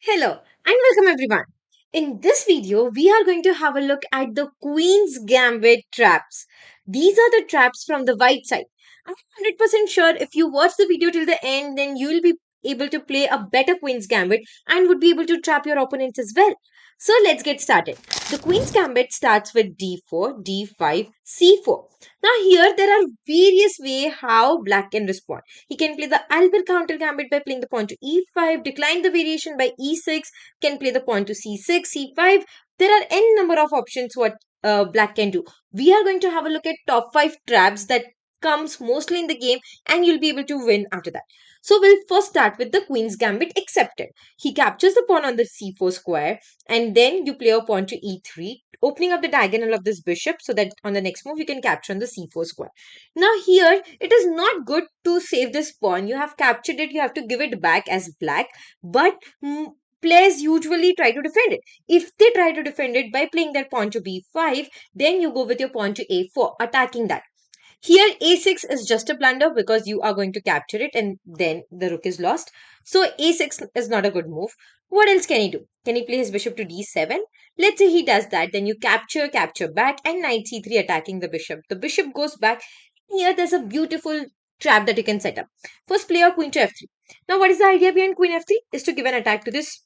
Hello and welcome everyone. In this video, we are going to have a look at the Queen's Gambit traps. These are the traps from the white side. I'm 100% sure if you watch the video till the end, then you will be able to play a better Queen's Gambit and would be able to trap your opponents as well. So let's get started. The Queen's Gambit starts with d4, d5, c4. Now here there are various ways how black can respond. He can play the Albin counter-gambit by playing the pawn to e5, decline the variation by e6, can play the pawn to c6, c5. There are n number of options what black can do. We are going to have a look at top 5 traps that comes mostly in the game and you'll be able to win after that. So we'll first start with the Queen's Gambit accepted. He captures the pawn on the c4 square and then you play a pawn to e3, opening up the diagonal of this bishop so that on the next move you can capture on the c4 square. Now here it is not good to save this pawn. You have captured it, you have to give it back as black, but players usually try to defend it. If they try to defend it by playing their pawn to b5, then you go with your pawn to a4, attacking that. Here a6 is just a blunder because you are going to capture it and then the rook is lost. So a6 is not a good move. What else can he do? Can he play his bishop to d7? Let's say he does that. Then you capture back and knight c3 attacking the bishop. The bishop goes back. Here there's a beautiful trap that you can set up. First play a queen to f3. Now what is the idea behind queen f3? Is to give an attack to this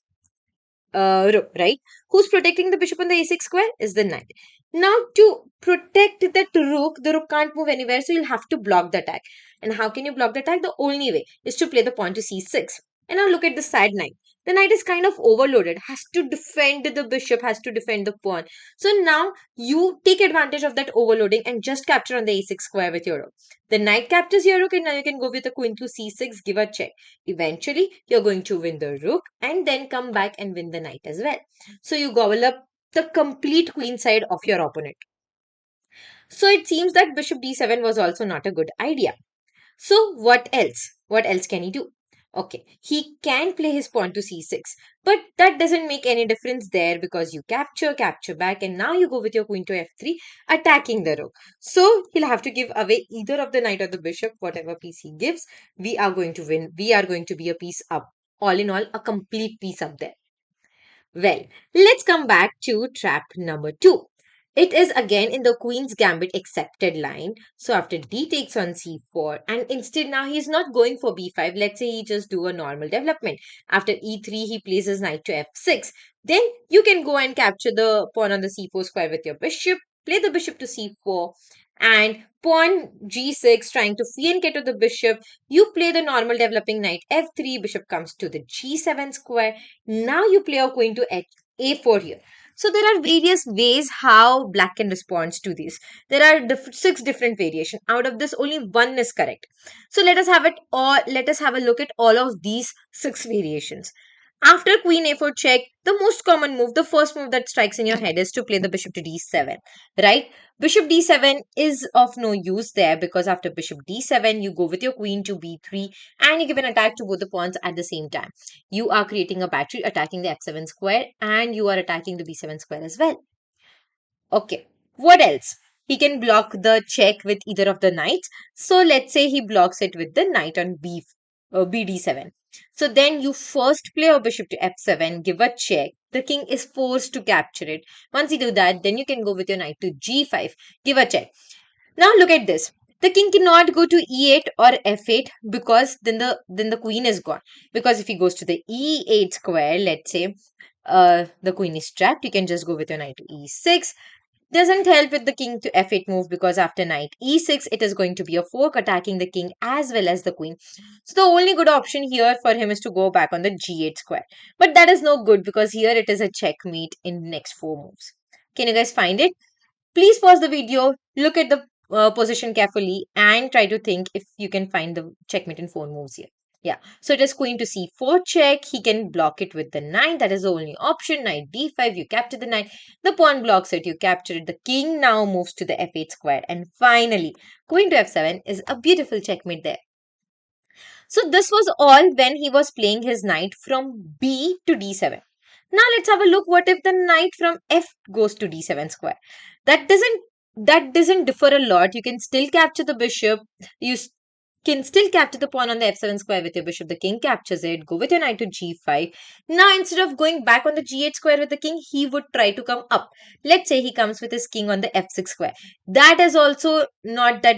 rook, right? Who's protecting the bishop on the a6 square is the knight. Now to protect that rook, the rook can't move anywhere, so you'll have to block the attack. And how can you block the attack? The only way is to play the pawn to c6. And now look at the side knight. The knight is kind of overloaded, has to defend the bishop, has to defend the pawn. So now you take advantage of that overloading and just capture on the a6 square with your rook. The knight captures your rook and now you can go with the queen to c6, give a check. Eventually, you're going to win the rook and then come back and win the knight as well. So you gobble up the complete queen side of your opponent. So it seems that bishop d7 was also not a good idea. So what else? What else can he do? Okay, he can play his pawn to c6, but that doesn't make any difference there because you capture back, and now you go with your queen to f3, attacking the rook. So he'll have to give away either of the knight or the bishop, whatever piece he gives. We are going to win. We are going to be a piece up. All in all, a complete piece up there. Well, let's come back to trap number 2. It is again in the Queen's Gambit accepted line. So after d takes on c4 and instead now he's not going for b5. Let's say he just do a normal development. After e3 he plays his knight to f6. Then you can go and capture the pawn on the c4 square with your bishop. Play the bishop to c4 and pawn g6 trying to flank to the bishop. You play the normal developing knight f3. Bishop comes to the g7 square. Now you play a queen to a4 here. So there are various ways how black can respond to this. There are 6 different variations. Out of this, only one is correct. So let us have it all. Let us have a look at all of these 6 variations. After queen a4 check, the most common move, the first move that strikes in your head is to play the bishop to d7, right? Bishop d7 is of no use there because after bishop d7, you go with your queen to b3 and you give an attack to both the pawns at the same time. You are creating a battery attacking the f7 square and you are attacking the b7 square as well. Okay, what else? He can block the check with either of the knights. So let's say he blocks it with the knight on bd7. So then you first play a bishop to f7, give a check. The king is forced to capture it. Once you do that, then you can go with your knight to g5, give a check. Now look at this. The king cannot go to e8 or f8 because then the queen is gone. Because if he goes to the e8 square, let's say the queen is trapped, you can just go with your knight to e6. Doesn't help with the king to f8 move because after knight e6, it is going to be a fork attacking the king as well as the queen. So the only good option here for him is to go back on the g8 square. But that is no good because here it is a checkmate in the next 4 moves. Can you guys find it? Please pause the video, look at the position carefully and try to think if you can find the checkmate in 4 moves here. Yeah, so it is queen to c4 check. He can block it with the knight. That is the only option. Knight d5, you capture the knight. The pawn blocks it, you capture it. The king now moves to the f8 square. And finally, queen to f7 is a beautiful checkmate there. So this was all when he was playing his knight from b to d7. Now let's have a look what if the knight from f goes to d7 square. That doesn't differ a lot. You can still capture the bishop. You can still capture the pawn on the f7 square with your bishop. The king captures it. Go with your knight to g5. Now, instead of going back on the g8 square with the king, he would try to come up. Let's say he comes with his king on the f6 square. That is also not that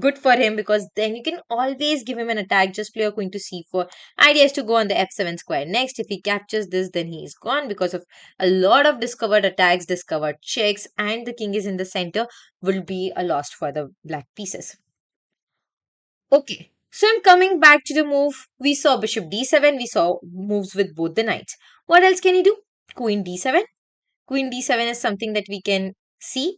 good for him, because then you can always give him an attack. Just play your queen to c4. Idea is to go on the f7 square next. If he captures this, then he is gone because of a lot of discovered attacks, discovered checks, and the king is in the center, will be a loss for the black pieces. Okay, so I'm coming back to the move. We saw bishop d7. We saw moves with both the knights. What else can he do? Queen d7. Queen d7 is something that we can see.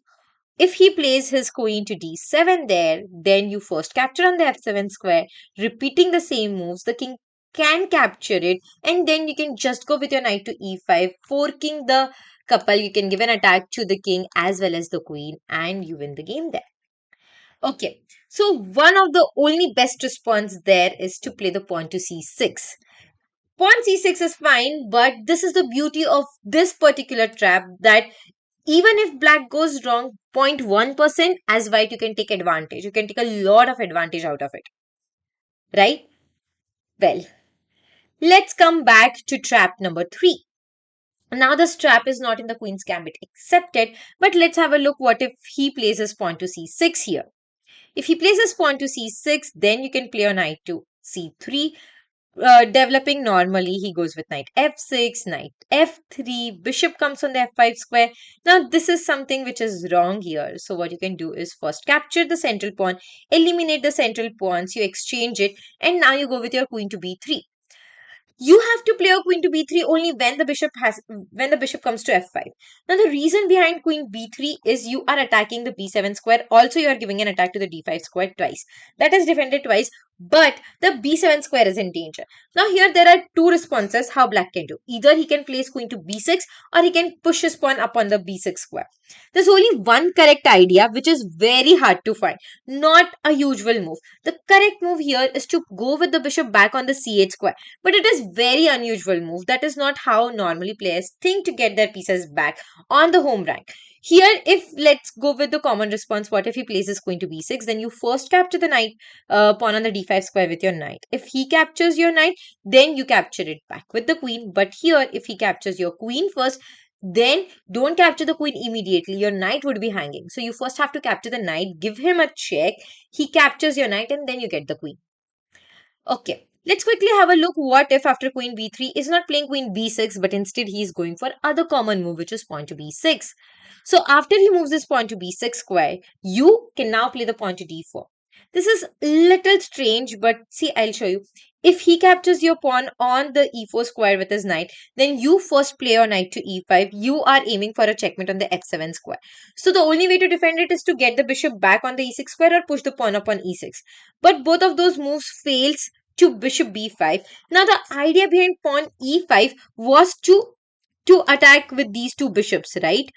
If he plays his queen to d7 there, then you first capture on the f7 square, repeating the same moves. The king can capture it, and then you can just go with your knight to e5, forking the couple. You can give an attack to the king as well as the queen, and you win the game there. Okay, so one of the only best response there is to play the pawn to c6. Pawn c6 is fine, but this is the beauty of this particular trap, that even if black goes wrong 0.1%, as white you can take advantage. You can take a lot of advantage out of it, right? Well, let's come back to trap number 3. Now this trap is not in the queen's gambit accepted, but let's have a look what if he plays his pawn to c6 here. If he plays his pawn to c6, then you can play a knight to c3. Developing normally, he goes with knight f6, knight f3, bishop comes on the f5 square. Now this is something which is wrong here. So what you can do is first capture the central pawn, eliminate the central pawns, you exchange it, and now you go with your queen to b3. You have to play a queen to b3 only when the bishop comes to f5. Now the reason behind queen b3 is you are attacking the b7 square. Also, you are giving an attack to the d5 square twice. That is defended twice, but the b7 square is in danger. Now here there are two responses how black can do. Either he can place queen to b6, or he can push his pawn up on the b6 square. There's only one correct idea, which is very hard to find, not a usual move. The correct move here is to go with the bishop back on the c8 square, but it is very unusual move. That is not how normally players think to get their pieces back on the home rank. Here, if let's go with the common response, what if he places queen to b6? Then you first capture the knight pawn on the d5 square with your knight. If he captures your knight, then you capture it back with the queen. But here, if he captures your queen first, then don't capture the queen immediately. Your knight would be hanging. So you first have to capture the knight, give him a check. He captures your knight, and then you get the queen. Okay, let's quickly have a look what if after queen b3 is not playing queen b6, but instead he is going for other common move, which is pawn to b6. So after he moves this pawn to b6 square, you can now play the pawn to d4. This is little strange, but see, I'll show you. If he captures your pawn on the e4 square with his knight, then you first play your knight to e5. You are aiming for a checkmate on the f7 square. So the only way to defend it is to get the bishop back on the e6 square or push the pawn up on e6. But both of those moves fails to bishop b5. Now the idea behind pawn e5 was to attack with these two bishops, right?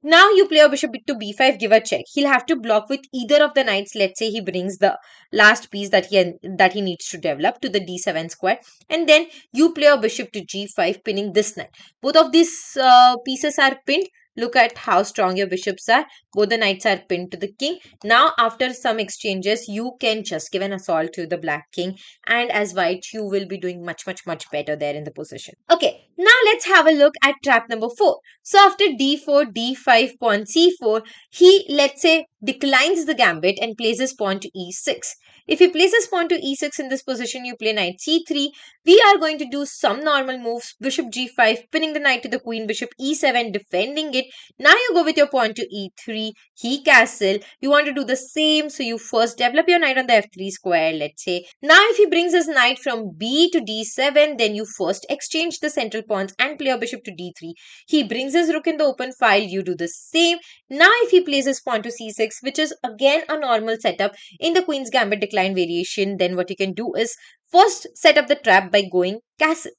Now you play a bishop to b5, give a check. He'll have to block with either of the knights. Let's say he brings the last piece that he needs to develop to the d7 square, and then you play a bishop to g5, pinning this knight. Both of these pieces are pinned. Look at how strong your bishops are. Both the knights are pinned to the king. Now, after some exchanges, you can just give an assault to the black king. And as white, you will be doing much better there in the position. Okay, now let's have a look at trap number 4. So after d4, d5, pawn c4, he, let's say, declines the gambit and places pawn to e6. If he places pawn to e6 in this position, you play knight c3. We are going to do some normal moves. Bishop g5, pinning the knight to the queen, bishop e7, defending it. Now you go with your pawn to e3. He castle. You want to do the same. So you first develop your knight on the f3 square, let's say. Now if he brings his knight from b to d7, then you first exchange the central pawns and play a bishop to d3. He brings his rook in the open file. You do the same. Now if he plays his pawn to c6, which is again a normal setup in the queen's gambit decline variation, then what you can do is first set up the trap by going castle.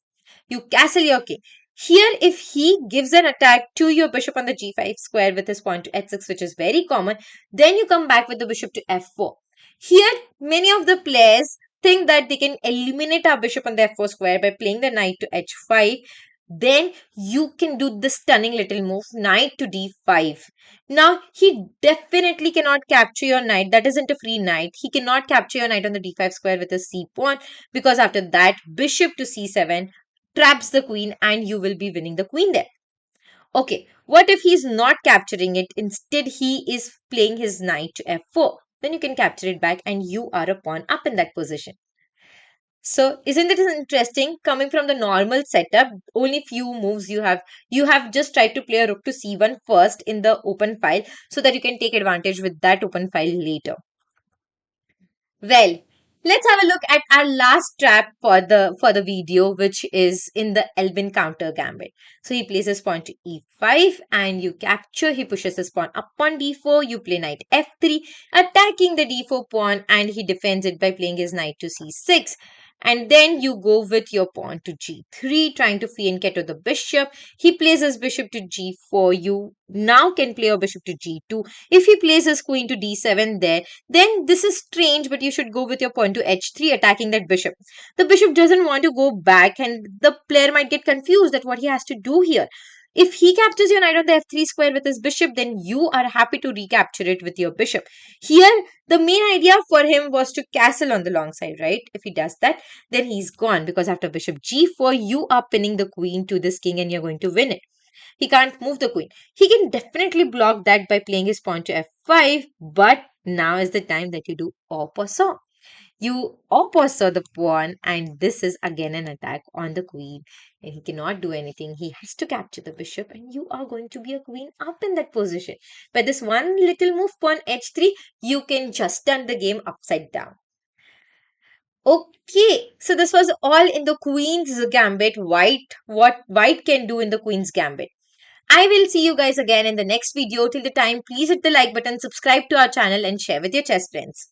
You castle your king. Here, if he gives an attack to your bishop on the g5 square with his pawn to h6, which is very common, then you come back with the bishop to f4. Here, many of the players think that they can eliminate our bishop on the f4 square by playing the knight to h5. then you can do this stunning little move, knight to d5. Now, he definitely cannot capture your knight. That isn't a free knight. He cannot capture your knight on the d5 square with a c pawn, because after that, bishop to c7 traps the queen and you will be winning the queen there. Okay, what if he's not capturing it? Instead, he is playing his knight to f4. Then you can capture it back and you are a pawn up in that position. So isn't it interesting? Coming from the normal setup, only few moves you have just tried to play a rook to c1 first in the open file so that you can take advantage with that open file later. Well, let's have a look at our last trap for the video, which is in the Albin counter gambit. So he plays his pawn to e5 and you capture. He pushes his pawn up on d4. You play knight f3, attacking the d4 pawn, and he defends it by playing his knight to c6. And then you go with your pawn to g3, trying to fianchetto the bishop. He plays his bishop to g4. You now can play your bishop to g2. If he plays his queen to d7 there, then this is strange, but you should go with your pawn to h3, attacking that bishop. The bishop doesn't want to go back, and the player might get confused at what he has to do here. If he captures your knight on the f3 square with his bishop, then you are happy to recapture it with your bishop. Here, the main idea for him was to castle on the long side, right? If he does that, then he's gone, because after bishop g4, you are pinning the queen to this king and you're going to win it. He can't move the queen. He can definitely block that by playing his pawn to f5, but now is the time that you do opposite. You opposite the pawn, and this is again an attack on the queen. And he cannot do anything. He has to capture the bishop, and you are going to be a queen up in that position. By this one little move, pawn h3, you can just turn the game upside down. Okay, so this was all in the queen's gambit. What white can do in the queen's gambit. I will see you guys again in the next video. Till the time, please hit the like button, subscribe to our channel and share with your chess friends.